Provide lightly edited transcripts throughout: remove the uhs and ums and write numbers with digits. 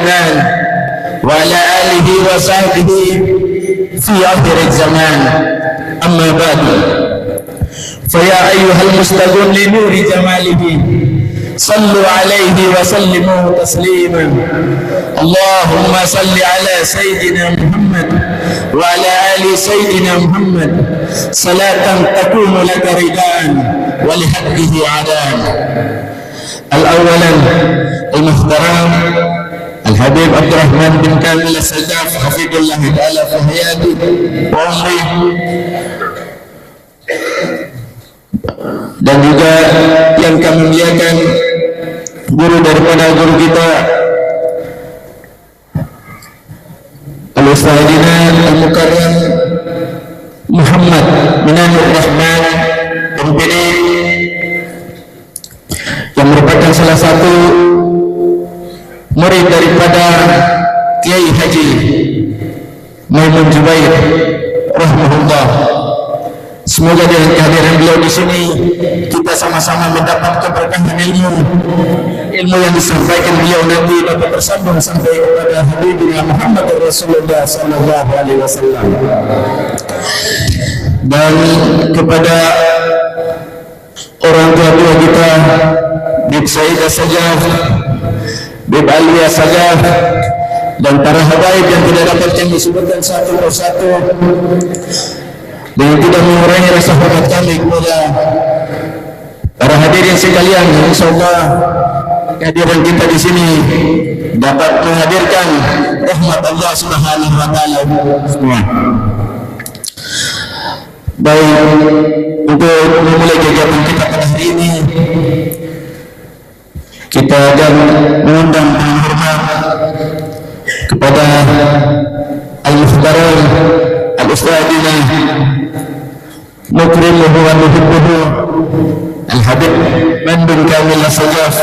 Adnan wa ala alihi wa sahbihi fi akhir zaman. Amma ba'du. Fa ya ayyuhal mustaghun li nuri jamalihi sallu alaihi wa sallimu tasliman. Allahumma salli ala sayyidina Muhammad wa ala ali sayyidina Muhammad salatan takunu laka ridaan wa li haqqihi adan. Al-awwalan al-muhtaram Al-Habib Abdurrahman bin Kamil As-Sajaf hafidhullah ta'ala fi hayatihi wa umrihi, dan juga yang kami muliakan guru daripada guru kita Al-Ustadzina Al-Mukarram Muhammad Minanur Rahman MPD, yang merupakan salah satu murid daripada Kiai Haji Maimun Jubair rahimahullah. Semoga dengan kehadiran beliau di sini kita sama-sama mendapat keberkahan ilmu yang disampaikan beliau nanti dapat tersambung sampai kepada Habibina Muhammad Rasulullah sallallahu alaihi wasallam. Dan kepada orang tua kita, Bib Sayyidah Sajaf, Bib Aliyah Sajaf, dan para habaib yang tidak dapat kami sebutkan satu persatu, dan tidak mengurangi rasa hormat kami kepada para hadirin sekalian. Insyaallah kehadiran kita di sini dapat menghadirkan rahmat Allah Subhanahu wa taala semua. Baik, untuk memulai kegiatan kita pada hari ini, kita akan mengundang dengan hormat kepada Al-Muhtaram Al-Ustadzina Nukrimuhu wa nuhibbuhu Al-Habib Mandun Kamil As-Sajaf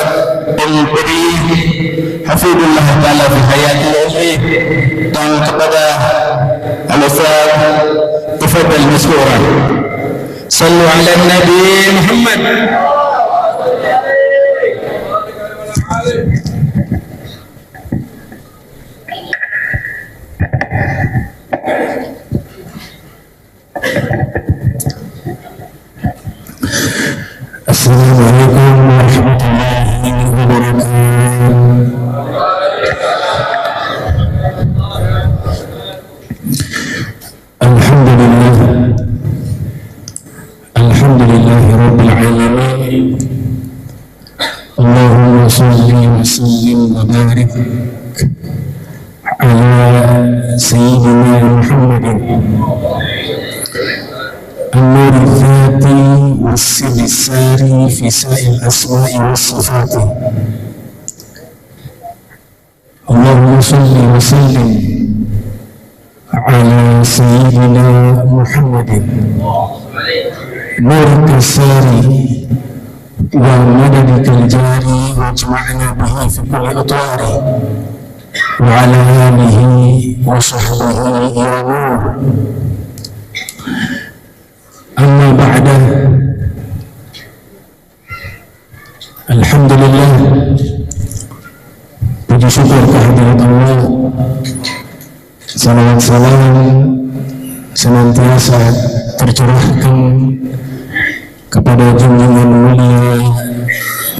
MPD hafidhullah ta'ala fi hayati wa umri, dan kepada Al-Ustadz tafadhal masyura. Sallu ala Nabi Muhammad. Assalamualaikum warahmatullahi wabarakatuh. Alhamdulillah, alhamdulillahi rabbil alamin. Allahumma salli wa sallim wa barik ala sayyidina Muhammadin النور الذاتي والسر الساري في سائر الأسماء والصفات. اللهم صل وسلم على سيدنا محمد نورك الساري ومددك الجاري واجمعنا به في كل أطوار، وعلى آله وصحبه يا نور. Amma ba'da, alhamdulillah, puji syukur kehadirat Allah, salawat salam senantiasa tercurahkan kepada junjungan mulia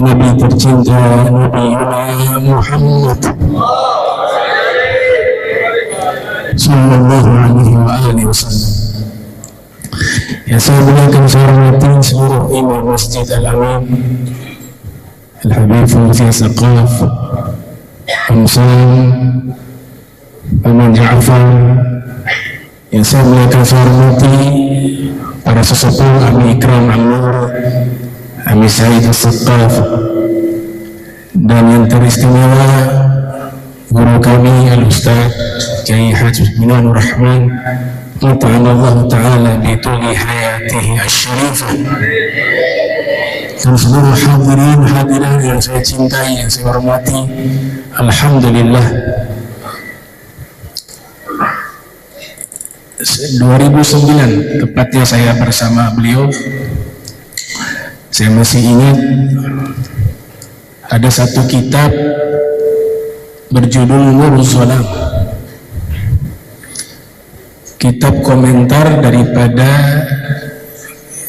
Nabi tercinta Nabi Muhammad sallallahu alaihi wa alihi wasallam. Yang saya muliakan, saya hormati seluruh imam Masjid Al-Amin, Al-Habib Fawzi As-Saqaf, Amsan, Paman Ja'far. Yang saya muliakan, saya hormati para sesepuh Ami Ikram An-Nur, Ami Said As-Saqaf, dan yang teristimewa guru kami Al-Ustaz Kiai Haji Minanur Rahman, Allah Ta'ala bituli hayatihi asy-syarifah. Dan seluruh hadirin hadirat yang saya cintai, yang saya hormati, alhamdulillah, 2009 tepatnya saya bersama beliau. Saya masih ingat ada satu kitab berjudul Nurul Salam, kitab komentar daripada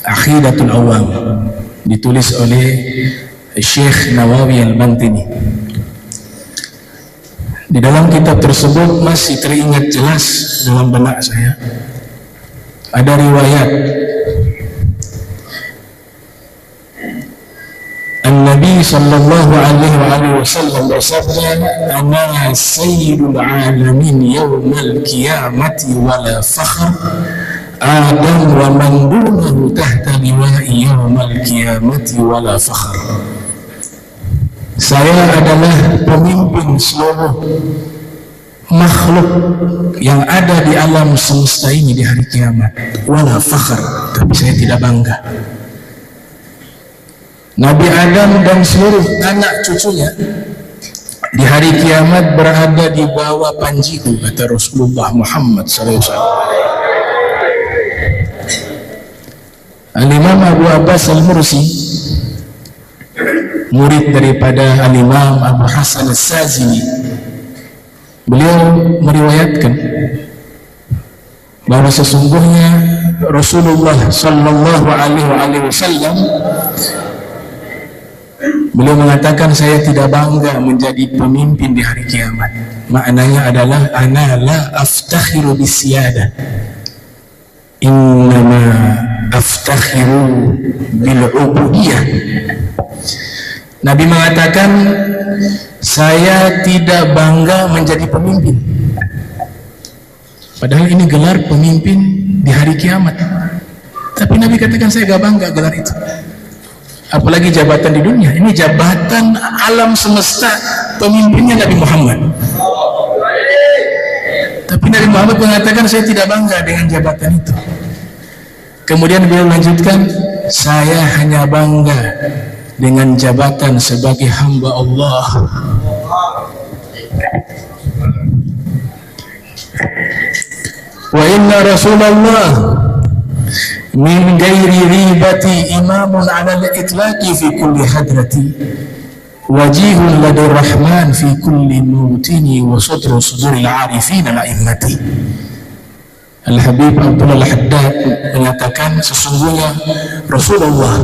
Aqidatul Awam, ditulis oleh Syekh Nawawi Al-Bantini. Di dalam kitab tersebut masih teringat jelas dalam benak saya ada riwayat An-Nabi sallallahu alaihi wasallam bersabda, "Ana sayyidul alamin yaumal qiyamati wala fakhr, Adam wa man dunahu tahta liwa'i yaumal qiyamati wala fakhr." Saya adalah pemimpin seluruh makhluk yang ada di alam semesta ini di hari kiamat, wala fakhr, tapi saya tidak bangga. Nabi Adam dan seluruh anak cucunya di hari kiamat berada di bawah panjiku, kata Rasulullah Muhammad SAW. Al-Imam Abu Abbas Al-Mursi, murid daripada Al-Imam Abu Hasan As-Sazili, beliau meriwayatkan bahwa sesungguhnya Rasulullah Sallallahu Alaihi Wasallam beliau mengatakan, saya tidak bangga menjadi pemimpin di hari kiamat. Maknanya adalah ana la aftakhiru bisiyada, innama aftakhiru bil ubudiyah. Nabi mengatakan, saya tidak bangga menjadi pemimpin. Padahal ini gelar pemimpin di hari kiamat. Tapi Nabi katakan, saya gak bangga gelar itu. Apalagi jabatan di dunia. Ini jabatan alam semesta, pemimpinnya Nabi Muhammad. Tapi Nabi Muhammad mengatakan, saya tidak bangga dengan jabatan itu. Kemudian beliau lanjutkan, saya hanya bangga dengan jabatan sebagai hamba Allah. Wa inna Rasulullah min ghairi ribati imamun ala al-itlaqi fi kulli hadrati, wajihun ladur rahman fi kulli mutini wa sadru suduril arifin al-a'immati. Al-Habib Abdullah Al-Haddad mengatakan, sesungguhnya Rasulullah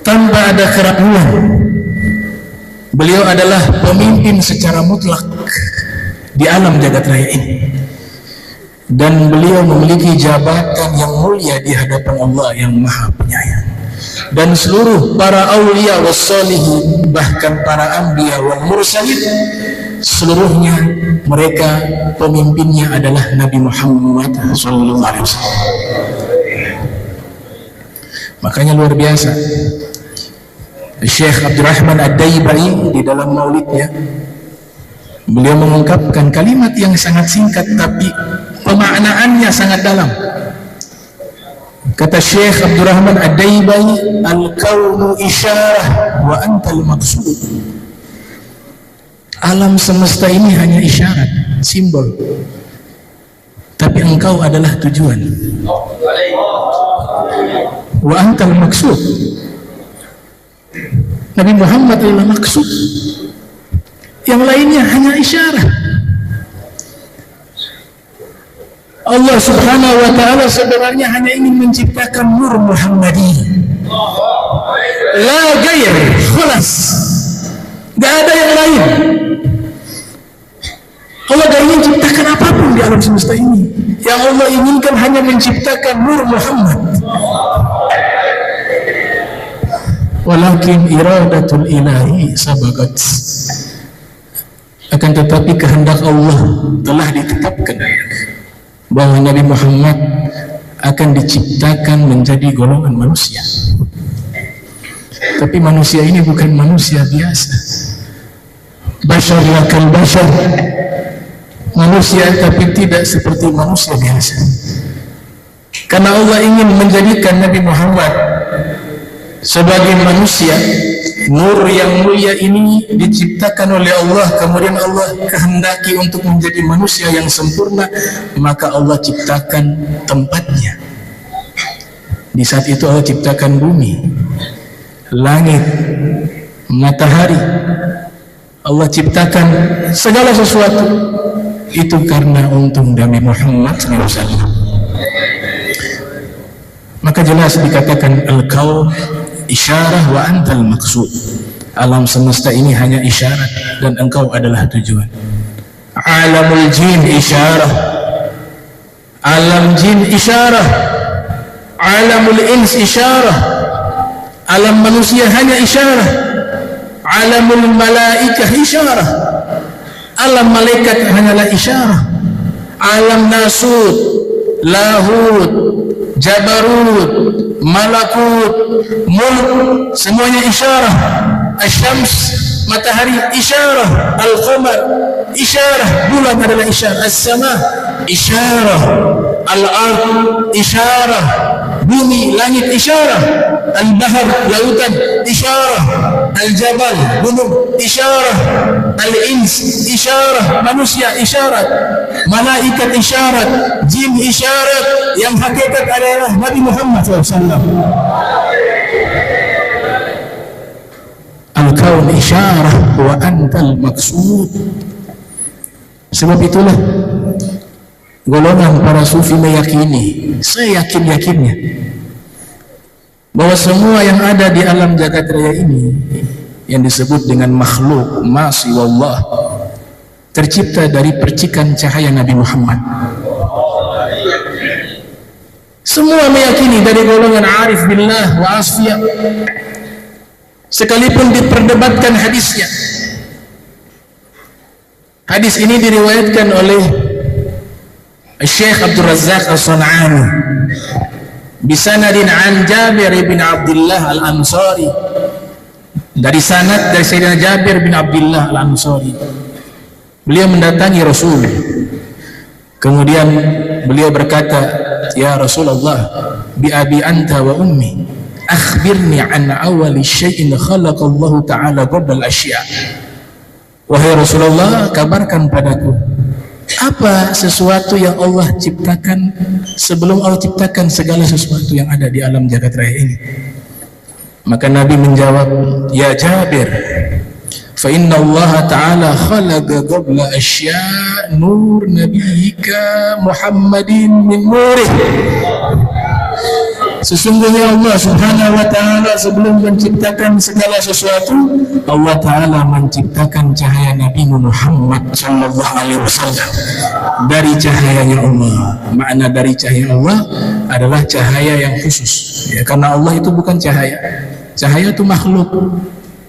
tanpa ada keraguan, beliau adalah pemimpin secara mutlak di alam jagat raya ini, dan beliau memiliki jabatan yang mulia di hadapan Allah yang Maha Penyayang. Dan seluruh para aulia wassalihin, bahkan para anbiya wal mursalin, seluruhnya mereka pemimpinnya adalah Nabi Muhammad SAW. Makanya luar biasa, Syekh Abdurrahman Ad-Daibai di dalam maulidnya, beliau mengungkapkan kalimat yang sangat singkat tapi pemaknaannya sangat dalam. Kata Syekh Abdurrahman Ad-Daibai, al-kaunu isyarah wa antal maqsud. Alam semesta ini hanya isyarat, simbol, tapi engkau adalah tujuan. Wa antal maqsud. Nabi Muhammad adalah maksud, yang lainnya hanya isyarat. Allah Subhanahu wa ta'ala sebenarnya hanya ingin menciptakan nur Muhammadi, la gair, khalas, gak ada yang lain. Allah gak ingin ciptakan apapun di alam semesta ini. Yang Allah inginkan hanya menciptakan nur Muhammad. Walakin iradatul ilahi sabagat, akan tetapi kehendak Allah telah ditetapkan bahwa Nabi Muhammad akan diciptakan menjadi golongan manusia. Tapi manusia ini bukan manusia biasa, bashar lakal bashar, manusia tapi tidak seperti manusia biasa. Karena Allah ingin menjadikan Nabi Muhammad sebagai manusia, nur yang mulia ini diciptakan oleh Allah, kemudian Allah kehendaki untuk menjadi manusia yang sempurna, maka Allah ciptakan tempatnya. Di saat itu Allah ciptakan bumi, langit, matahari, Allah ciptakan segala sesuatu itu karena untung Nabi Muhammad SAW. Maka jelas dikatakan al-kaun isyarah wa antal maksud. Alam semesta ini hanya isyarat dan engkau adalah tujuan. Alamul jin isyarah, alam jin isyarah, alamul ins isyarah, alam manusia hanya isyarah, alamul malaikah isyarah, alam malaikat hanyalah isyarah, alam nasut, lahut, jabarut, malakut, mulk, semuanya isyarah. Asyams, matahari isyarah, al-qamar isyarah, bulan adalah isyarah, as-sama isyarah, al-ard isyarah, bumi, langit isyarah, al-bahar, lautan isyarah, al-jabal, gunung isyarah, al-ins isyarah, manusia isyarat, malaikat isyarat, jin isyarat, yang hakikat adalah Nabi Muhammad SAW. Al-kaun isyarah wa antal maksud. Sebab itulah golongan para sufi meyakini, saya yakin-yakinnya, bahwa semua yang ada di alam jagat raya ini yang disebut dengan makhluk masih wallah tercipta dari percikan cahaya Nabi Muhammad. Semua meyakini dari golongan arif billah wa asfiya, sekalipun diperdebatkan hadisnya. Hadis ini diriwayatkan oleh Syekh Abdul Razzaq As-San'ani bisanadin an Jabir bin Abdullah Al-Ansari, dari sanad dari Sayyidina Jabir bin Abdullah Al-Ansari. Beliau mendatangi Rasul, kemudian beliau berkata, ya Rasulullah, bi abi anta wa ummi, akhbirni an awali syai'in khalaqallahu ta'ala qabla al-asya'. Wahai Rasulullah, kabarkan padaku apa sesuatu yang Allah ciptakan sebelum Allah ciptakan segala sesuatu yang ada di alam jagat raya ini. Maka Nabi menjawab, ya Jabir, fa inna Allah ta'ala khalaqa qabla asya' nur nabiyyika Muhammadin min nurih. Sesungguhnya Allah Subhanahu wa ta'ala sebelum menciptakan segala sesuatu, Allah ta'ala menciptakan cahaya Nabi Muhammad sallallahu alaihi wasallam dari cahayanya Allah. Makna dari cahaya Allah adalah cahaya yang khusus, ya, karena Allah itu bukan cahaya. Cahaya itu makhluk.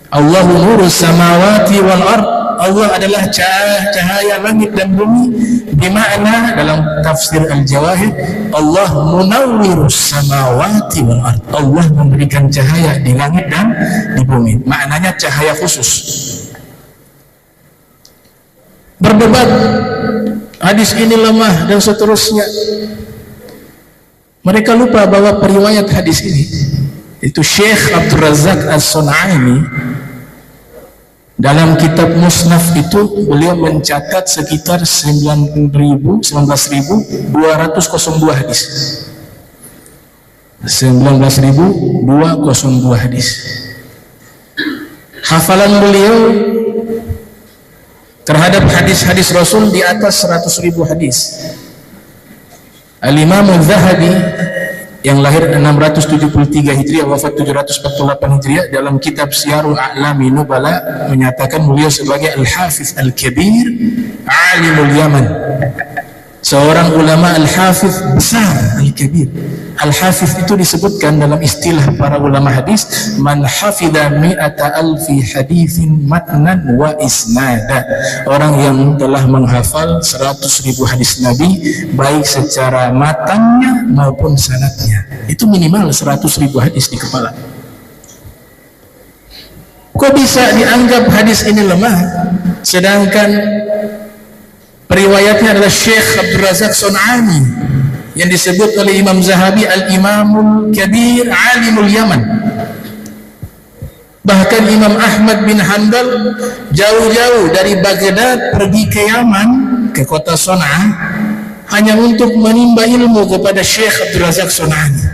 Allahu nurus samawati wal ard. Allah adalah cahaya langit dan bumi. Bimakna dalam tafsir Al-Jawahir, Allah munawwirus samawati wal ard. Allah memberikan cahaya di langit dan di bumi. Maknanya cahaya khusus. Berdebat, hadis ini lemah dan seterusnya. Mereka lupa bahwa periwayat hadis ini itu Syekh Abdul Razzaq As-San'ani dalam kitab Musnaf itu beliau mencatat sekitar 19.202 hadis. 19.202 hadis. Hafalan beliau terhadap hadis-hadis Rasul di atas 100.000 hadis. Al-Imam Al-Zahabi yang lahir 673 Hijriah, wafat 748 Hijriah, dalam kitab Siyarul A'lami Nubala menyatakan beliau sebagai Al-Hafiz Al-Kabir Alimul Yaman, seorang ulama Al-Hafiz besar, Al-Kabir. Al-Hafiz itu disebutkan dalam istilah para ulama hadis, man hafidha mi'ata alfi hadithin matnan wa isnada, orang yang telah menghafal 100.000 hadis Nabi baik secara matanya maupun sanadnya. Itu minimal 100.000 hadis di kepala. Kok bisa dianggap hadis ini lemah sedangkan periwayatnya adalah Syekh Abdul Razzaq San'ani yang disebut oleh Imam Zahabi Al-Imamul Kabir Alimul Yaman. Bahkan Imam Ahmad bin Hanbal jauh-jauh dari Baghdad pergi ke Yaman, ke kota Son'a, hanya untuk menimba ilmu kepada Syekh Abdul Razzaq San'ani.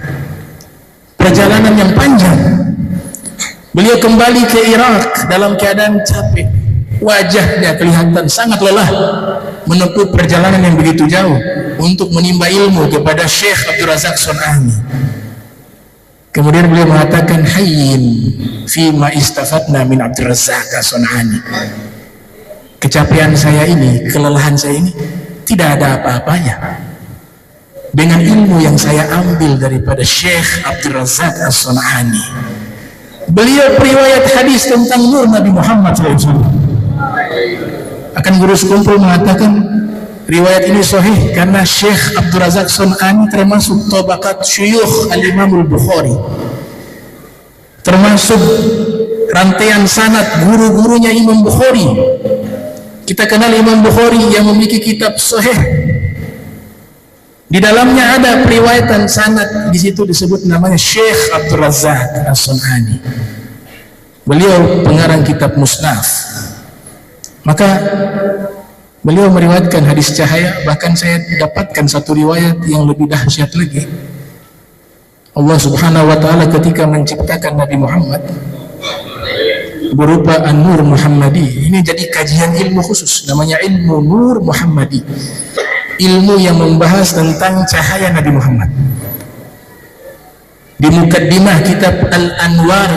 Perjalanan yang panjang. Beliau kembali ke Irak dalam keadaan capek. wajahnya kelihatan sangat lelah menempuh perjalanan yang begitu jauh untuk menimba ilmu kepada Syekh Abdul Razak Son'ani. Kemudian beliau mengatakan, hayyin fima istafatna min Abdul Razak Son'ani. Kecapean saya ini, kelelahan saya ini tidak ada apa-apanya dengan ilmu yang saya ambil daripada Syekh Abdul Razak Son'ani. Beliau periwayat hadis tentang nur Nabi Muhammad SAW. Akan guru sekumpul mengatakan riwayat ini sahih karena Syekh Abdul Razak Son'ani termasuk tabaqat syuyukh al-Imam al-Bukhari, termasuk rantaian sanad guru-gurunya Imam Bukhari. Kita kenal Imam Bukhari yang memiliki kitab sahih, di dalamnya ada periwayatan sanad, di situ disebut namanya Syekh Abdul Razak As-Son'ani. Beliau pengarang kitab Musnaf. Maka beliau meriwayatkan hadis cahaya. Bahkan saya dapatkan satu riwayat yang lebih dahsyat lagi. Allah Subhanahu wa ta'ala ketika menciptakan Nabi Muhammad berupa An-Nur Muhammadi, ini jadi kajian ilmu khusus namanya ilmu Nur Muhammadi, ilmu yang membahas tentang cahaya Nabi Muhammad. Di mukaddimah kitab Al-Anwar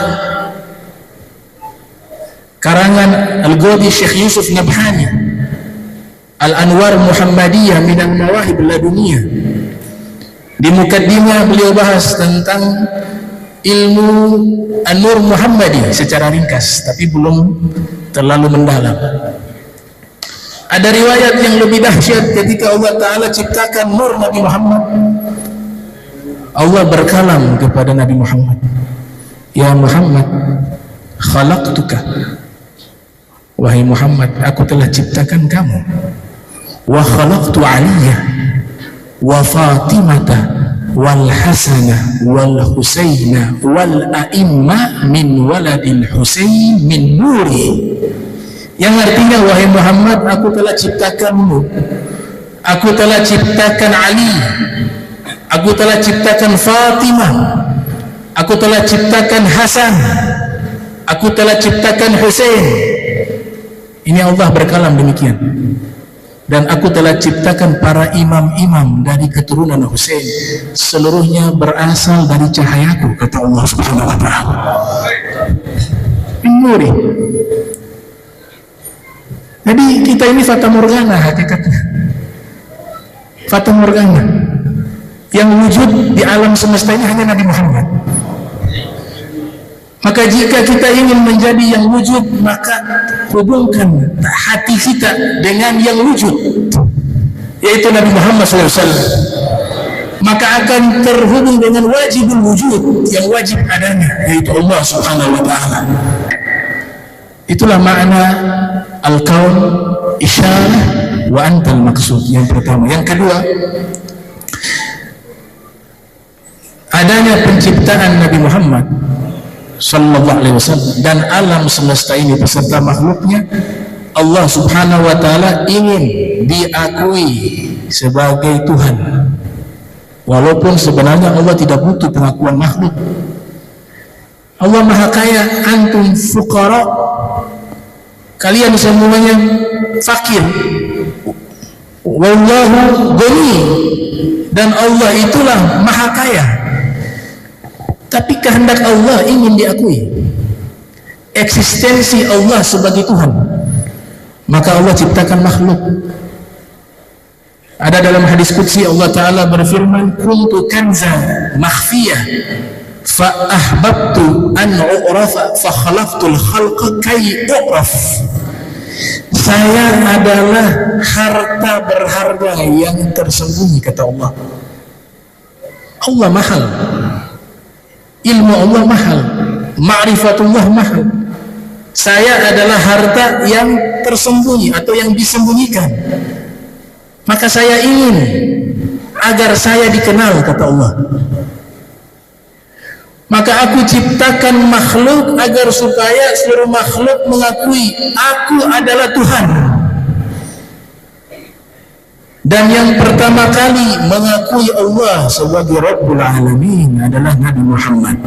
karangan Al-Ghadi Syekh Yusuf Nabhani, Al-Anwar Muhammadiyah minal Mawahib Laduniyah, di mukaddimah beliau bahas tentang ilmu An-Nur Muhammadi secara ringkas, tapi belum terlalu mendalam. Ada riwayat yang lebih dahsyat ketika Allah Ta'ala ciptakan nur Nabi Muhammad. Allah berkalam kepada Nabi Muhammad, ya Muhammad, khalaqtuka, wahai Muhammad, aku telah ciptakan kamu, wa khalaqtu Aliyah wa Fatimata wal Hasanah wal Husainah wal a'imma min waladil Husain min nuri, yang artinya wahai Muhammad, aku telah ciptakanmu, aku telah ciptakan Ali, aku telah ciptakan Fatimah, aku telah ciptakan Hasan, aku telah ciptakan Husain. Ini Allah berkalam demikian. Dan aku telah ciptakan para imam-imam dari keturunan Husain, seluruhnya berasal dari cahayaku, kata Allah Subhanahu wa ta'ala. Nuri. Jadi kita ini fata morgana hakikatnya. Fata morgana. Yang wujud di alam semesta ini hanya Nabi Muhammad. Maka jika kita ingin menjadi yang wujud, maka hubungkan hati kita dengan yang wujud, yaitu Nabi Muhammad SAW. Maka akan terhubung dengan wajibul wujud, yang wajib adanya, yaitu Allah Subhanahu wa ta'ala. Itulah makna al-kaun, isyarah, wa antal maksud, yang pertama. Yang kedua, adanya penciptaan Nabi Muhammad Sallallahu Alaihi Wasallam dan alam semesta ini beserta makhluknya, Allah Subhanahu Wa Taala ingin diakui sebagai Tuhan, walaupun sebenarnya Allah tidak butuh pengakuan makhluk. Allah Maha Kaya, antum fuqara, kalian semuanya fakir. Wallahu ghani, dan Allah itulah Maha Kaya. Tapi kehendak Allah ingin diakui eksistensi Allah sebagai Tuhan, maka Allah ciptakan makhluk. Ada dalam hadis qudsi Allah Ta'ala berfirman, kuntu kanzan makhfiyah fa ahbabtu an u'rafa fa khalaqtul khalqa kay u'raf. Saya adalah harta berharga yang tersembunyi, kata Allah. Allah mahal, ilmu Allah mahal, ma'rifatullah mahal. Saya adalah harta yang tersembunyi atau yang disembunyikan. Maka saya ingin agar saya dikenal, kata Allah. Maka aku ciptakan makhluk agar supaya seluruh makhluk mengakui aku adalah Tuhan. Dan yang pertama kali mengakui Allah sebagai Rabbul Alamin adalah Nabi Muhammad.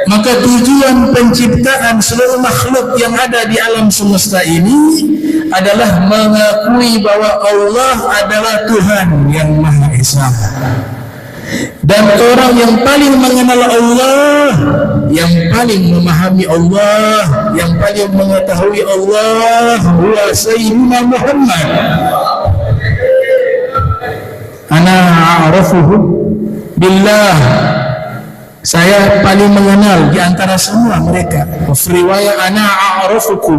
Maka Maka tujuan penciptaan seluruh makhluk yang ada di alam semesta ini adalah mengakui bahwa Allah adalah Tuhan yang Maha Esa. Dan orang yang paling mengenal Allah, yang paling memahami Allah, yang paling mengetahui Allah, huwa Sayyidina Muhammad. Ana a'rafuhu billah. Saya paling mengenal di antara semua mereka. Riwayat ana a'rafukum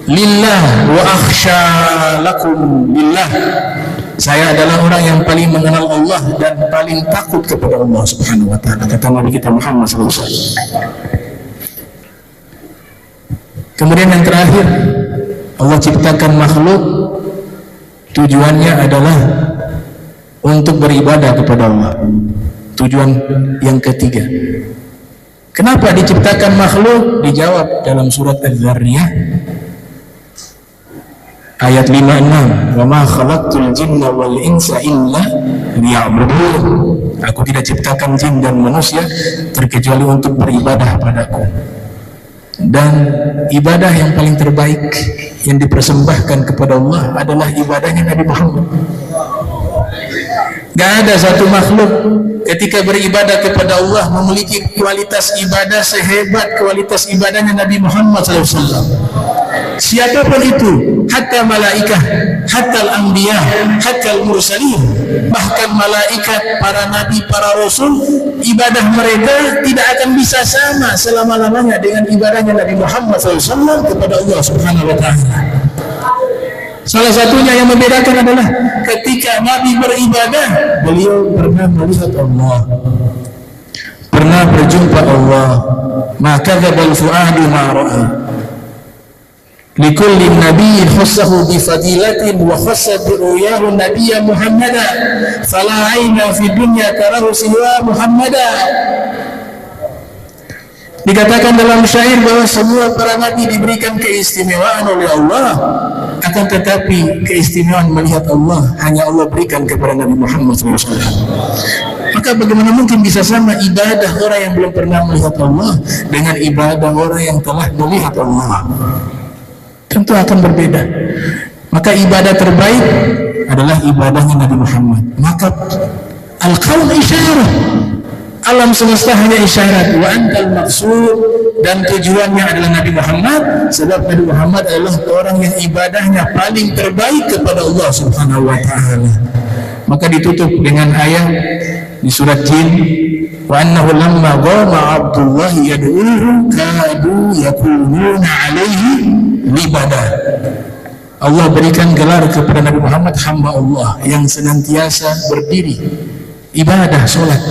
lillah wa akhsha lakum lillah. Saya adalah orang yang paling mengenal Allah dan paling takut kepada Allah Subhanahu wa taala, kata Nabi kita Muhammad SAW. Kemudian yang terakhir, Allah ciptakan makhluk tujuannya adalah untuk beribadah kepada Allah. Tujuan yang ketiga. Kenapa diciptakan makhluk? Dijawab dalam surat Az-Zariyah ayat 56, wa ma khalaqtul jinna wal insa illa liya'budun. Aku tidak ciptakan jin dan manusia terkecuali untuk beribadah padaku. Dan ibadah yang paling terbaik yang dipersembahkan kepada Allah adalah ibadahnya Nabi Muhammad. Gak ada satu makhluk ketika beribadah kepada Allah memiliki kualitas ibadah sehebat kualitas ibadahnya Nabi Muhammad SAW. Siapapun itu, hatta malaikah, hatta al-anbiya, hatta al-mursalin, bahkan malaikat, para nabi, para rasul, ibadah mereka tidak akan bisa sama selama-lamanya dengan ibadahnya Nabi Muhammad SAW kepada Allah Subhanahu wa taala. Salah satunya yang membedakan adalah ketika Nabi beribadah, beliau pernah melihat Allah, pernah berjumpa Allah. Maka kadzabal fuadu ma ra'a. Likulli nabiyyin khassahu bi fadilatin wa khassa bi ru'yahu nabiyya Muhammadan fala 'aina fi dunya tarahu siwa Muhammadan. Dikatakan dalam syair bahwa semua para nabi diberikan keistimewaan oleh Allah, akan tetapi keistimewaan melihat Allah hanya Allah berikan kepada Nabi Muhammad SAW. Maka bagaimana mungkin bisa sama ibadah orang yang belum pernah melihat Allah dengan ibadah orang yang telah melihat Allah? Tentu akan berbeda. Maka ibadah terbaik adalah ibadahnya Nabi Muhammad. Maka al-kaun isyarah, alam semesta hanya isyarat, wa antal maksud, dan tujuannya adalah Nabi Muhammad, sebab Nabi Muhammad adalah orang yang ibadahnya paling terbaik kepada Allah Subhanahu wa taala. Maka ditutup dengan ayat di surat Jin, wa annahu lamma qama Abdullah yad'uhu kadu yakununa alaihi libada. Allah berikan gelar kepada Nabi Muhammad hamba Allah yang senantiasa berdiri ibadah, sholat.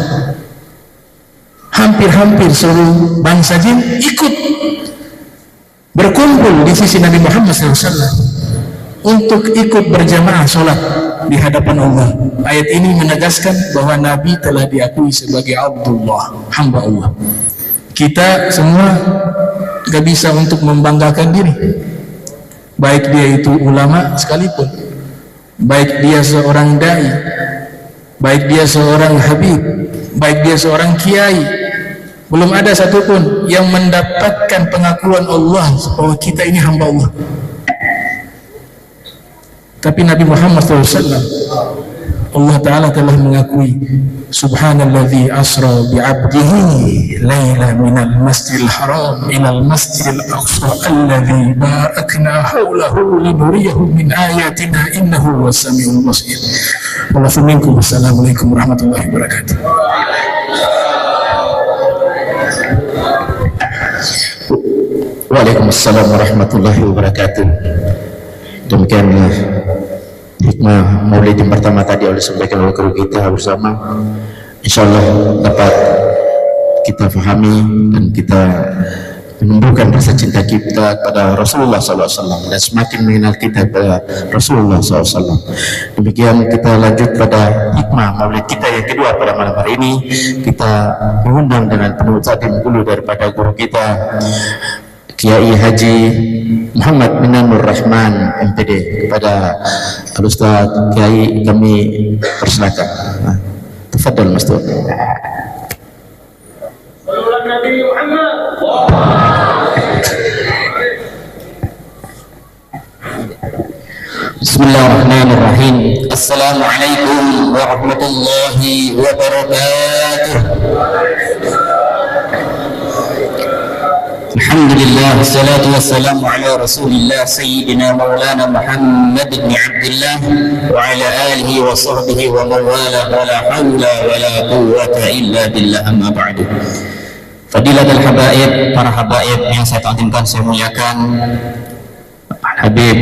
Hampir-hampir seluruh bangsa jin ikut berkumpul di sisi Nabi Muhammad SAW untuk ikut berjamaah sholat di hadapan Allah. Ayat ini menegaskan bahwa Nabi telah diakui sebagai Abdullah, hamba Allah. Kita semua gak bisa untuk membanggakan diri, baik dia itu ulama sekalipun, baik dia seorang dai, baik dia seorang habib, baik dia seorang kiai. Belum ada satupun yang mendapatkan pengakuan Allah bahwa kita ini hamba Allah. Tapi Nabi Muhammad SAW, Allah Ta'ala telah mengakui, Subhanalladzi asra bi'abdihi layla minal masjidil haram ilal masjidil aqsa alladzi barakna hawlahu linuriyahu min ayatina innahu huwas samiul basir. Wallahu minkum. Wassalamualaikum warahmatullahi wabarakatuh. Waalaikumsalam warahmatullahi wabarakatuh. Demikianlah hikmah maulid yang pertama tadi oleh sampaikan oleh guru kita bersama. InsyaAllah dapat kita fahami dan kita menumbuhkan rasa cinta kita kepada Rasulullah SAW dan semakin mengenal kita kepada Rasulullah SAW. Demikian kita lanjut pada hikmah maulid kita yang kedua pada malam hari ini. Kita mengundang dengan penuh takdim dulu daripada guru kita Kiai Haji Muhammad Minanur Rahman MPD. Kepada Al-Ustaz Kiai kami persilakan. Tafadhal Mas Tuan. Nabi Muhammad. Bismillahirrahmanirrahim. Assalamualaikum warahmatullahi wabarakatuh. Alhamdulillah, wassalatu wassalamu ala rasulillah sayyidina maulana Muhammad bin Abdullah wa ala alihi wa sahbihi wa mawala wa la hawla wa la quwwata illa billah, amma ba'du. Fadilatul habaib, para habaib yang saya ta'zimkan, saya muliakan, Habib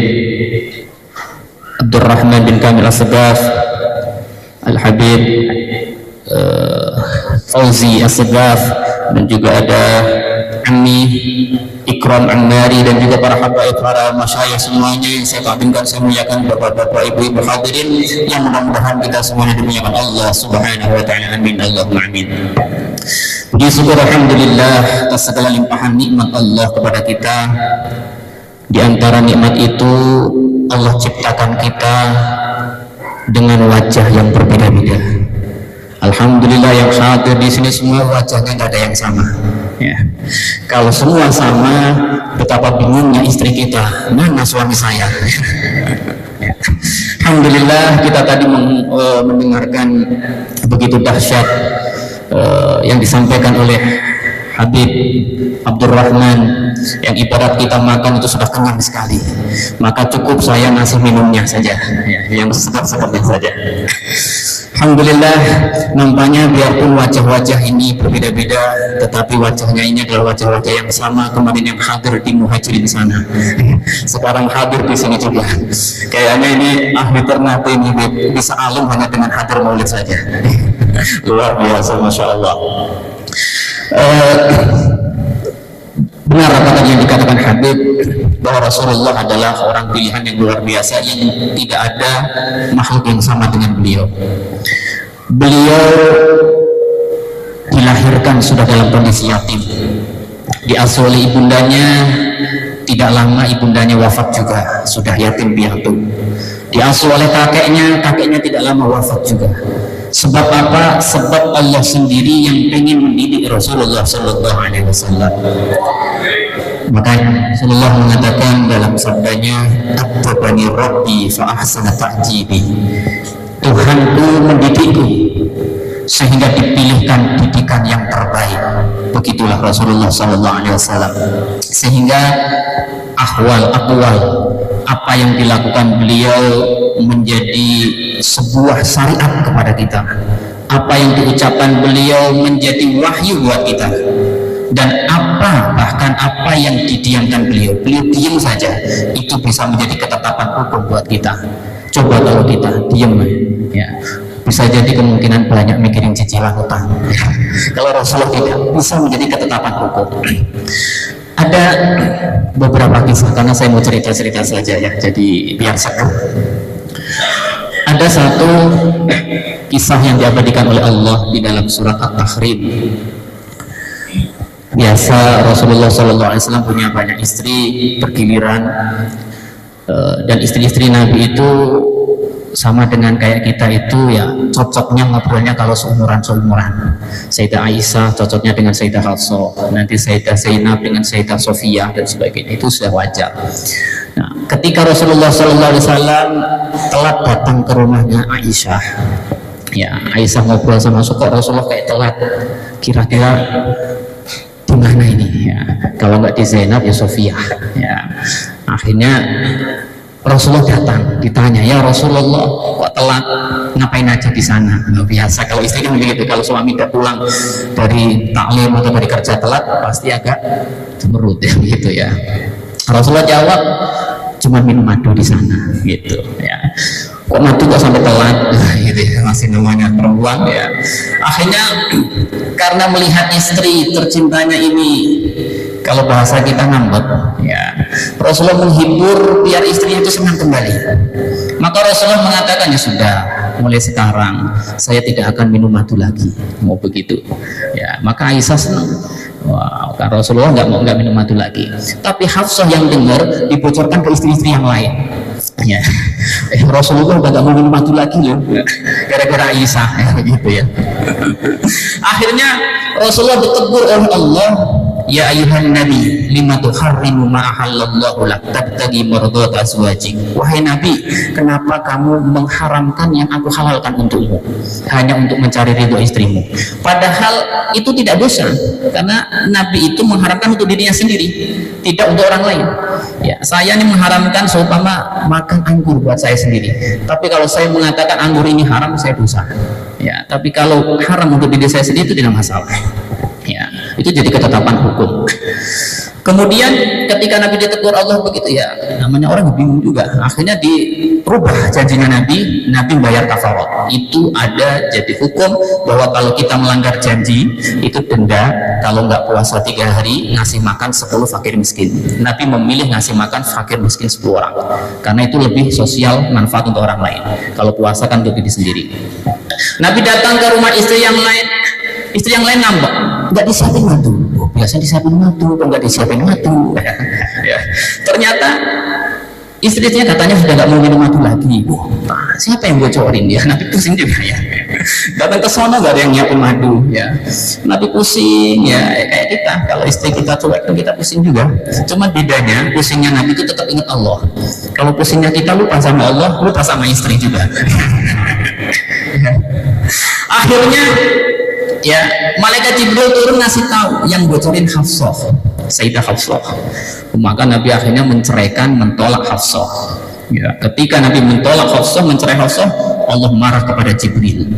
Abdurrahman bin Kamil As-Sagaf, Al-Habib Fauzi As-Sagaf, dan juga ada Ammi Ikram Ammari, dan juga para habaib, para masyayikh semuanya yang saya ta'zimkan, saya muliakan, bapak-bapak, ibu-ibu hadirin yang mudah-mudahan kita semuanya dimuliakan Allah Subhanahu wa ta'ala. Amin, Allahumma amin. Puji syukur alhamdulillah atas segala limpahan nikmat Allah kepada kita. Di antara nikmat itu Allah ciptakan kita dengan wajah yang berbeda-beda. Alhamdulillah yang hadir di sini semua wajahnya nggak ada yang sama. Ya. Kalau semua sama, betapa bingungnya istri kita, mana suami saya. Alhamdulillah kita tadi mendengarkan begitu dahsyat yang disampaikan oleh Habib Abdurrahman, yang ibarat kita makan itu sudah kenyang sekali, maka cukup saya ngasih minumnya saja, ya, yang sedap-sedapnya saja. Alhamdulillah, nampaknya biarpun wajah-wajah ini berbeda-beda, tetapi wajahnya ini adalah wajah-wajah yang sama kemarin yang hadir di Muhajirin sana, sekarang hadir di sini juga. Kayaknya ini ahli ternate ini bisa alim hanya dengan hadir maulid saja. Luar biasa, masya Allah. Benar apa tadi yang dikatakan Habib, bahwa Rasulullah adalah orang pilihan yang luar biasa, yang tidak ada makhluk yang sama dengan beliau. Beliau dilahirkan sudah dalam kondisi yatim, diasuh oleh ibundanya, tidak lama ibundanya wafat juga, sudah yatim piatu. Diasuh oleh kakeknya tidak lama wafat juga. Sebab apa? Sebab Allah sendiri yang ingin mendidik Rasulullah Sallallahu Alaihi Wasallam. Maka Rasulullah mengatakan dalam sabdanya, "Attabani Rabbi fa ahsana ta'jibi." Tuhanku mendidikku sehingga dipilihkan didikan yang terbaik. Begitulah Rasulullah Sallallahu Alaihi Wasallam. Sehingga akwal apa yang dilakukan beliau menjadi sebuah syariat kepada kita. Apa yang diucapkan beliau menjadi wahyu buat kita. Dan bahkan apa yang didiamkan beliau diam saja, itu bisa menjadi ketetapan hukum buat kita. Coba kalau kita diam, ya, bisa jadi kemungkinan banyak mikirin cicilan utang. Kalau Rasulullah tidak, bisa menjadi ketetapan hukum. Ada beberapa kisah, karena saya mau cerita-cerita saja ya, jadi biar seru. Ada satu kisah yang diabadikan oleh Allah di dalam surat At-Tahrim. Biasa Rasulullah SAW punya banyak istri bergiliran, dan istri-istri Nabi itu sama dengan kayak kita itu, ya cocoknya ngobrolnya kalau seumuran. Sayyidah Aisyah cocoknya dengan Sayyidah Hafsah, nanti Sayyidah Zainab dengan Sayyidah Sofiyah dan sebagainya, itu sudah wajar. Nah, ketika Rasulullah SAW telat datang ke rumahnya Aisyah, ya Aisyah ngobrol sama kok Rasulullah kayak telat, kira-kira di mana ini? Ya, kalau nggak di Zainab ya Sofiyah. Ya, akhirnya Rasulullah datang, ditanya, "Ya Rasulullah, kok telat? Ngapain aja di sana?" Nah, biasa kalau istri kan begitu, kalau suami udah pulang dari taklim atau dari kerja telat, pasti agak cemberut ya, gitu ya. Rasulullah jawab, "Cuma minum madu di sana," gitu ya. Kok madu kok sampai telat? Gitu ya, masih namanya perempuan ya. Akhirnya karena melihat istri tercintanya ini, kalau bahasa kita ngambek ya, Rasulullah menghibur biar istrinya itu senang kembali. Maka Rasulullah mengatakan, "Ya sudah, mulai sekarang saya tidak akan minum madu lagi." Mau begitu ya, maka Aisyah senang. Wah, kan Rasulullah nggak minum madu lagi. Tapi Hafsah yang dengar dibocorkan ke istri-istri yang lain. Ya, Rasulullah udah gak mau minum madu lagi loh, gara-gara Isa, gitu ya. Akhirnya Rasulullah ditegur oleh Allah, ya ayuhan nabi lima tuharrimu ma ahallallahu lak tabtagi mardhat azwajik. Wahai nabi, kenapa kamu mengharamkan yang aku halalkan untukmu hanya untuk mencari ridho istrimu? Padahal itu tidak dosa, karena nabi itu mengharamkan untuk dirinya sendiri, tidak untuk orang lain. Ya, saya ini mengharamkan seumpama makan anggur buat saya sendiri, tapi kalau saya mengatakan anggur ini haram, saya dosa. Ya, tapi kalau haram untuk diri saya sendiri itu tidak masalah. Ya, itu jadi ketetapan hukum. Kemudian ketika Nabi ditegur Allah begitu, ya namanya orang bingung juga. Akhirnya dirubah janjinya Nabi membayar kafarat. Itu ada jadi hukum bahwa kalau kita melanggar janji itu denda, kalau nggak puasa 3 hari ngasih makan 10 fakir miskin. Nabi memilih ngasih makan fakir miskin 10 orang karena itu lebih sosial, manfaat untuk orang lain. Kalau puasa kan untuk diri sendiri. Nabi datang ke rumah istri yang lain ngambek, nggak disiapin madu. Biasanya disiapin madu, kok nggak disiapin madu? Ya. Ternyata istrinya katanya sudah nggak mau minum madu lagi. Siapa yang bocorin dia? Nabi pusing juga ya. Datang ke sana nggak ada yang nyiapin madu, ya. Nabi pusing, ya kayak kita. Kalau istri kita cuek, kita pusing juga. Cuma bedanya pusingnya Nabi itu tetap ingat Allah. Kalau pusingnya kita lupa sama Allah, lupa sama istri juga. Akhirnya ya malaikat Jibril turun ngasih tahu yang bocorin Hafsah, Sayyidah Hafsah. Maka Nabi akhirnya mentolak Hafsah. Ya, ketika Nabi mentolak Hafsah, mencerai Hafsah, Allah marah kepada Jibril.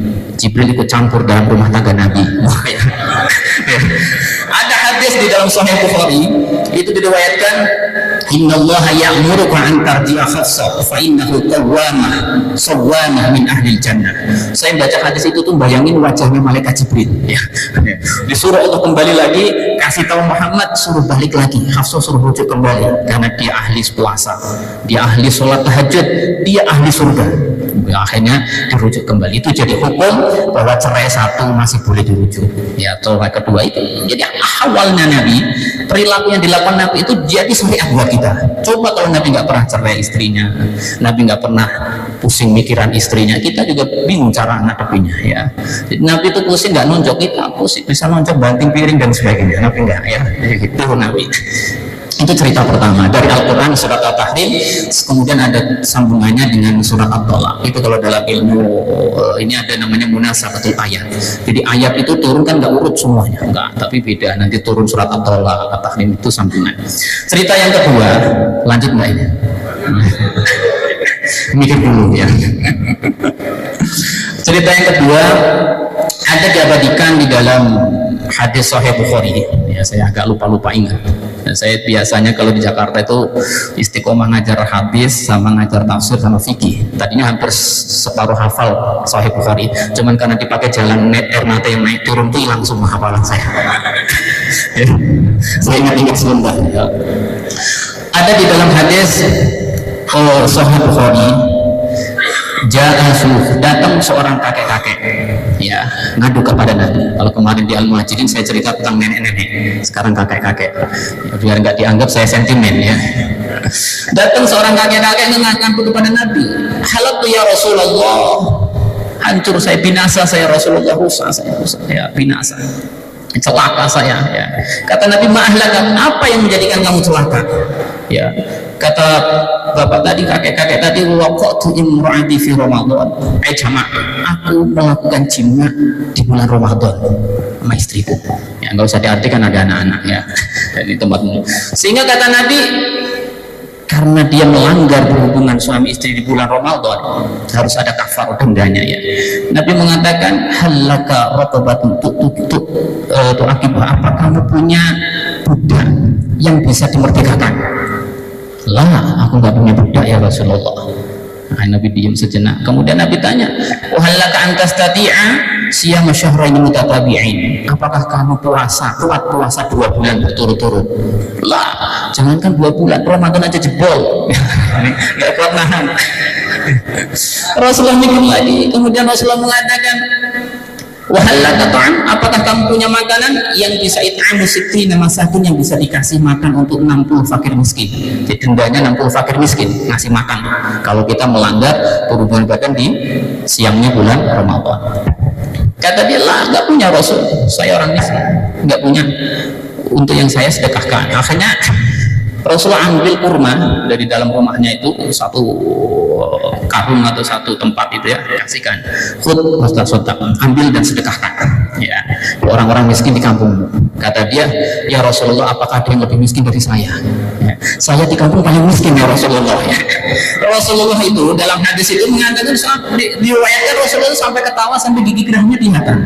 Jibril ikut campur dalam rumah tangga Nabi. Ya. Ada hadis di dalam Sahih Bukhari itu diriwayatkan, innallaha ya'muruka an tarji'a Hafsah fa innahu qawwamah min ahli jannah. Saya baca hadis itu tuh bayangin wajahnya malaikat Jibril, ya. Disuruh Allah kembali lagi, kasih tahu Muhammad suruh balik lagi, Hafsah suruh rujuk kembali karena dia ahli puasa, dia ahli sholat tahajud, dia ahli surga. Ya, akhirnya dirujuk kembali. Itu jadi hukum bahwa cerai satu masih boleh dirujuk, ya. Cerai kedua itu jadi awalnya Nabi, perilaku yang dilakukan Nabi itu jadi syariat buat kita. Coba kalau Nabi nggak pernah cerai istrinya, Nabi nggak pernah pusing mikiran istrinya, kita juga bingung cara ngadepinnya, ya. Jadi Nabi itu pusing nggak nonjok, kita pusing bisa nonjok banting piring dan sebagainya. Nabi nggak, ya. Jadi gitu Nabi. Itu cerita pertama dari Al-Quran surat At-Tahrim. Kemudian ada sambungannya dengan surat At-Tolak. Itu kalau dalam ilmu ini ada namanya munasabatul ayat. Jadi ayat itu turun kan nggak urut semuanya, enggak, tapi beda. Nanti turun surat At-Tolak, At-Tahrim itu sambungan. Cerita yang kedua, lanjut mbak ini. Mikir dulu, ya. Cerita yang kedua ada diabadikan di dalam hadis Sahih Bukhari. Ya, saya agak lupa ingat. Dan saya biasanya kalau di Jakarta itu istiqomah ngajar hadis sama ngajar tafsir sama fikih. Tadinya hampir separuh hafal Sahih Bukhari. Cuman karena dipakai jalan Ernate yang naik turun tuh hilang semua hafalan saya. Ya, saya ingat sebentar. Ya. Ada di dalam hadis Sahih Bukhari, datang seorang kakek-kakek, ya, ngadu kepada Nabi. Kalau kemarin di Al-Muhajirin saya cerita tentang nenek-nenek, sekarang kakek-kakek, ya, biar nggak dianggap saya sentimen, ya. Datang seorang kakek-kakek ngadu kepada Nabi, halaktu ya Rasulullah, hancur saya, binasa saya Rasulullah, rusak saya, ya, binasa, celaka saya, ya. Kata Nabi, ma'ahlaka, apa yang menjadikan kamu celaka? Ya, kata bapak tadi, kakek-kakek tadi, waqatu imra'ati fi Ramadan, aku melakukan jima di bulan Ramadan sama istriku. Ya, nggak usah diartikan ada anak-anak, ya, di tempatmu. Sehingga kata Nabi, karena dia melanggar berhubungan suami istri di bulan Ramadan, harus ada kafar dendanya, ya. Nabi mengatakan, halaka raqabatun tu'aqibha, apa kamu punya budak yang bisa dimerdekakan? Lah, aku nggak punya budak ya Rasulullah. Nah, Nabi diam sejenak. Kemudian Nabi tanya, wahallaka antastati'a siyama syahraini mutatabi'ain. Apakah kamu kuat puasa 2 bulan berturut-turut? Lah, jangankan 2 bulan, Ramadan aja jebol. Nggak kuat nahan. Rasulullah mikir lagi. Kemudian Rasulullah mengatakan, Wahal laka ta'am, apakah kamu punya makanan yang bisa it'amu sittina masakin, yang bisa dikasih makan untuk 60 fakir miskin. Jadi dendanya 60 fakir miskin, ngasih makan kalau kita melanggar perhubungan badan di siangnya bulan Ramadan. Kata dia, lah nggak punya Rasul, saya orang miskin, nggak punya untuk yang saya sedekahkan. Akhirnya Rasulullah ambil kurma dari dalam rumahnya itu, satu karung atau satu tempat itu ya, kasihkan. Khud wastasodaq, ambil dan sedekahkan. Ya, orang-orang miskin di kampung. Kata dia, ya Rasulullah, apakah ada yang lebih miskin dari saya? Ya, saya di kampung paling miskin ya Rasulullah. Ya. Rasulullah itu dalam hadis itu mengatakan, diriwayatkan Rasulullah sampai ketawa sampai gigi gerahnya kelihatan.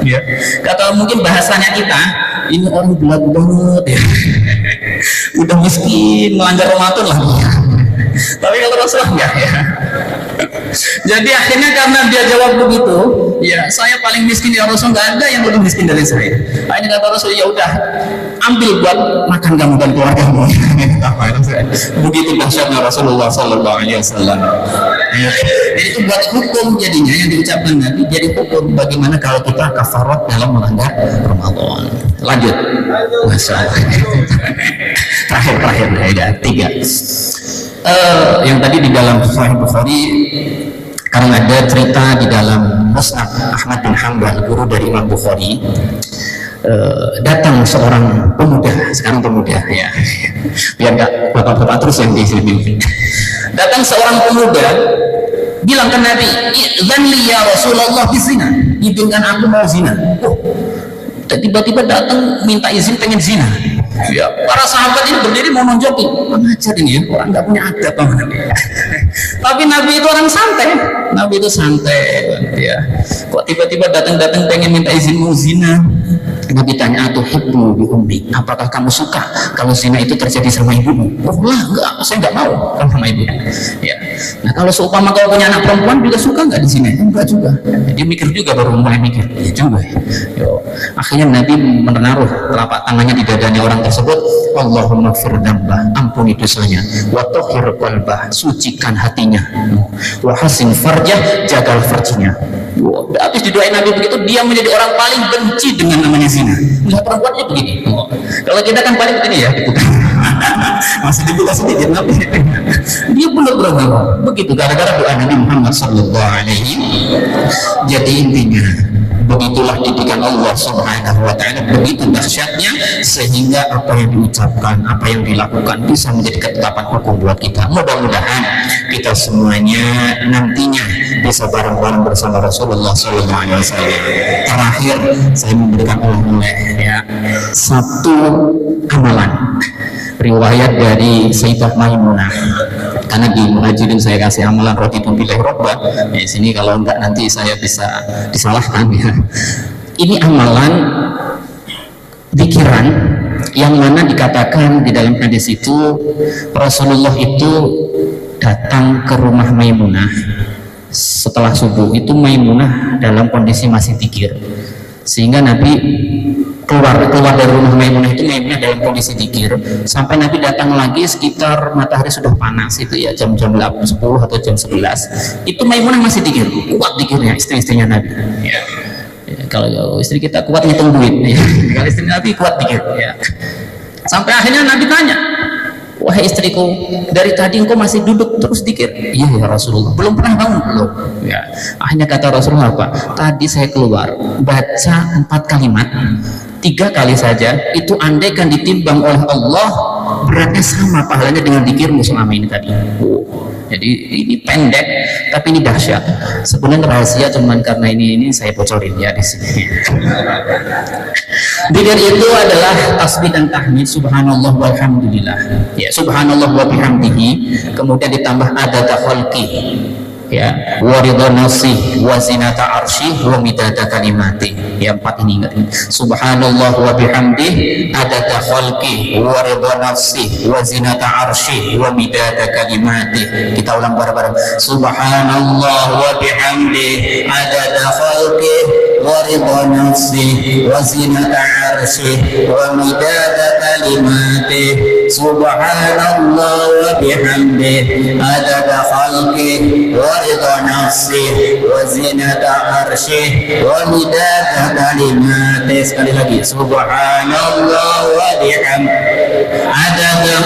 Ya. Kata mungkin bahasanya kita, ini orang belagu banget ya. Udah miskin, melanggar Ramadan lah. Tapi kalau Rasulullah enggak ya. Jadi akhirnya karena dia jawab begitu, ya saya paling miskin ya Rasul, nggak ada yang lebih miskin dari saya. Akhirnya kata Rasul, ya udah ambil buat makan kamu dan keluargamu. Begitu dahsyatnya Rasulullah Sallallahu Alaihi Wasallam. Jadi itu buat hukum jadinya yang diucapkan Nabi, jadi hukum bagaimana kalau kita kafarat dalam melanggar Ramadan. Lanjut. Masya Allah. Terakhir ya, 3. Yang tadi di dalam Sahih Bukhari, karena ada cerita di dalam Musnad Ahmad bin Hanbal, guru dari Imam Bukhari, datang seorang pemuda, sekarang pemuda ya, biar nggak bapak-bapak terus yang di sini. Datang seorang pemuda, bilang ke Nabi, "Idzanli ya Rasulullah bizina, izinkan aku mau zina." Tiba-tiba datang minta izin pengen zina. Ya, para sahabat ini berdiri mau nonjokin, pengajar ini ya, orang nggak punya adab Nabi. Tapi Nabi itu orang santai, Nabi itu santai, ya. Kok tiba-tiba datang pengen minta izin mau zina? Nabi tanya, atuhibbu bi ummi, apakah kamu suka kalau zina itu terjadi sama ibumu? Oh lah, enggak, saya nggak mau kalau sama ibu. Ya. Nah kalau seumpama kau punya anak perempuan juga suka nggak di zina? Enggak juga. Dia mikir juga, baru mulai mikir. Ya juga. Yo. Akhirnya Nabi menaruh telapak tangannya di dadanya orang tersebut. Allahumma fir dambah, ampuni dosanya. Wa tahhir qalbah, sucikan hatinya. Wa hasin farjah, jagal farjinya. Habis didoain Nabi begitu, dia menjadi orang paling benci dengan namanya zina. Lihat perempuannya begini. Kalau kita kan paling begini ya, gitu. Masih dibuka sedikit Nabi. Dia benar-benar begitu gara-gara doa Nabi Muhammad Sallallahu Alaihi. Jadi intinya, begitulah didikan Allah Subhanahu wa Ta'ala, begitu dahsyatnya sehingga apa yang diucapkan, apa yang dilakukan bisa menjadi ketetapan hukum buat kita. Mudah-mudahan kita semuanya nantinya bisa bareng-bareng bersama Rasulullah Sallallahu Alaihi Wasallam. Terakhir saya memberikan oleh-oleh ya, satu amalan riwayat dari Sayyidah Maimunah, karena di Muhajirin saya kasih amalan roti tumpileh roba. Di sini kalau enggak nanti saya bisa disalahkan ya. Ini amalan pikiran yang mana dikatakan di dalam hadis itu Rasulullah itu datang ke rumah Maimunah setelah subuh. Itu Maimunah dalam kondisi masih pikir, sehingga Nabi keluar dari rumah Maimunah itu, Maimunah dalam kondisi zikir, sampai Nabi datang lagi sekitar matahari sudah panas itu ya, jam-jam 10 atau jam 11 itu Maimunah masih zikir, kuat zikirnya, istri-istrinya Nabi ya. Ya, kalau istri kita kuat ngitung duit ya. Kalau istri Nabi kuat zikir ya. Sampai akhirnya Nabi tanya, wahai istriku, dari tadi engkau masih duduk terus zikir? Iya ya Rasulullah, belum pernah bangun belum ya. Akhirnya kata Rasulullah, apa? Tadi saya keluar baca 4 kalimat, 3 kali saja, itu andaikan ditimbang oleh Allah beratnya sama pahalanya dengan zikirmu selama ini tadi. Jadi ini pendek tapi ini dahsyat. Sebenarnya rahasia cuman karena ini saya bocorin ya di sini. Zikir itu adalah tasbih dan tahmid, subhanallah walhamdulillah. Ya, subhanallah wa bihamdihi, kemudian ditambah adada khalqi. Ya, wa ridha nafsi wa zinata arsy wa midada kalimati. Ya, 4 ini ingat. Subhanallah wa bihamdihi adada khalqi wa ridha nafsi wa zinata arsy wa midada kalimati. Kita ulang bareng-bareng. Subhanallah wa bihamdihi adada khalqi wa ridha nafsi wa zinata arsy wa midada kalimati. subhanallah wa bihamdihi adada khalqihi wa ridha nafsihi wa zinata arsyih wa midada kalimatih. Sekali lagi, subhanallah wa bihamdihi adada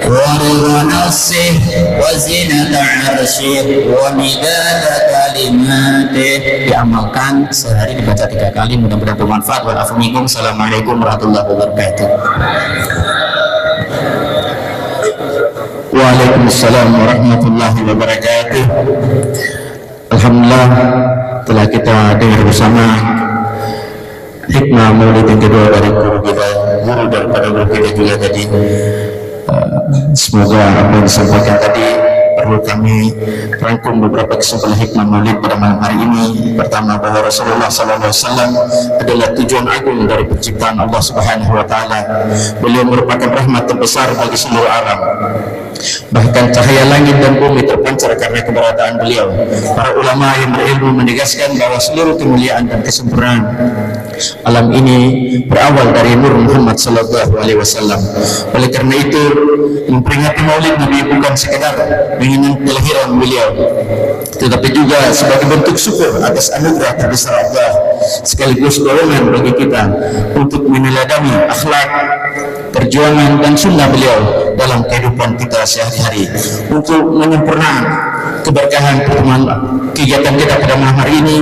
wa ridha nafsihi wa zinata arsyih wa midada kalimatih. Diamalkan sehari dibaca 3 kali, mudah-mudahan bermanfaat. Assalamualaikum warahmatullahi wabarakatuh. Waalaikumsalam warahmatullahi wabarakatuh. Alhamdulillah, telah kita dengar bersama hikmah maulid yang kedua dari guru kita, guru daripada guru kita juga tadi. Semoga apa yang disampaikan tadi perlu kami rangkum beberapa kesimpulan hikmah maulid pada malam hari ini. Pertama, bahwa Rasulullah SAW adalah tujuan agung dari penciptaan Allah Subhanahu wa Ta'ala. Beliau merupakan rahmat terbesar bagi seluruh alam. Bahkan cahaya langit dan bumi terpancar karena keberadaan beliau. Para ulama yang berilmu menegaskan bahwa seluruh kemuliaan dan kesempurnaan alam ini berawal dari nur Muhammad sallallahu alaihi wasallam. Oleh karena itu, memperingati maulid Nabi bukan sekedar mengingat kelahiran beliau, tetapi juga sebagai bentuk syukur atas anugerah terbesar Allah, sekaligus dorongan bagi kita untuk meneladani akhlak, perjuangan dan sunnah beliau dalam kehidupan kita sehari-hari. Untuk menyempurnakan keberkahan pertemuan kegiatan kita pada malam hari ini,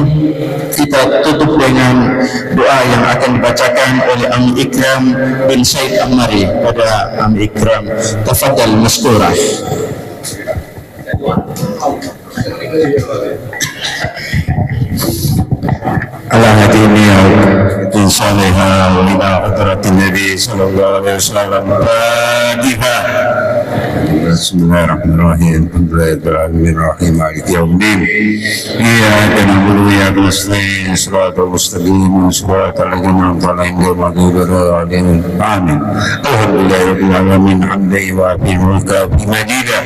kita tutup dengan doa yang akan dibacakan oleh Ami Ikram bin Said Ammari. Pada Ami Ikram, tafadhal maskurah. على هذه النية صالحة وإلى حضرة النبي صلى الله عليه وسلم فاتحة. بسم الله الرحمن الرحيم الحمد لله رب العالمين الرحيم مالك يوم الدين إياك نعبد وإياك نستعين صراط المستقيم صراط الذين أنعمت عليهم غير المغضوب عليهم آمين. الحمد لله رب العالمين حمدا يوافي ويكافي مزيدا.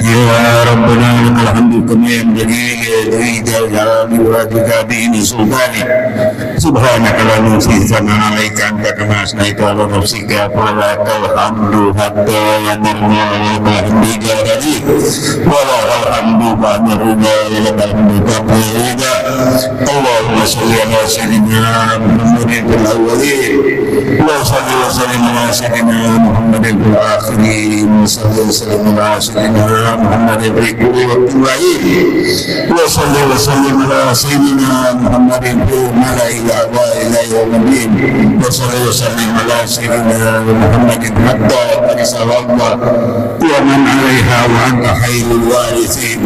يا ربنا لك الحمد كما ينبغي لجلال وجهك دين سلطانك. سبحانك لا نحصي ثناء عليك أنت كما أثنيت على نفسك ولك الحمد حتى ينال بحمدك رضيت ولا الحمد بعد الرضا ولك الحمد بعد الرضا. اللهم صل على سيدنا محمد في الأولين وصل وسلم على سيدنا محمد في الآخرين وصل وسلم على سيدنا محمد في كل وقت وعيد وصل وسلم على سيدنا محمد في الملأ الأعلى إلى يوم الدين وصل وسلم على سيدنا محمد حتى ترث الأرض ومن عليها وأنت خير الوارثين.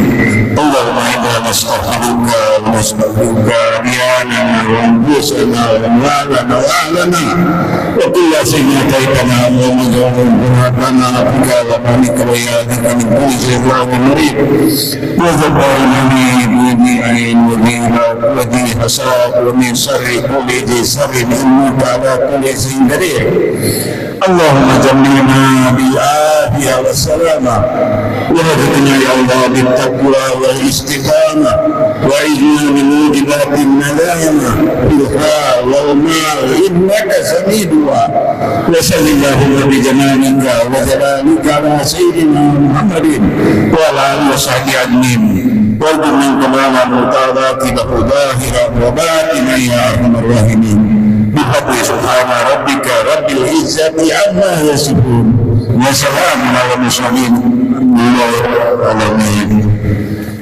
اللهم إنا نستغفرك ونستغفرك أدياننا وأنفسنا وأموالنا وأهلنا وكل شيء أتيتنا ومجرنا بك ومنك ويادك من كل شيء مريض وذبرنا بيدي عين وذي حسرات ومن شر كل ذي شر إنك على كل شيء قدير. اللهم جمعنا بالعافية والسلامة وارزقنا يا الله بالتقوى والاستقامة وعزنا من موجبات الندامة بالحال والمال إنك سميع الدعاء. وصل اللهم بجمالك وجلالك على سيدنا محمد وعلى آله وصحبه أجمعين وارجو من تمام المطاعات له ظاهرا وباطنا يا أرحم الراحمين. بفضل سبحان ربك رب العزة عما يصفون وسلام على المرسلين الحمد لله رب العالمين.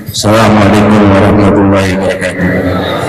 Assalamualaikum warahmatullahi wabarakatuh.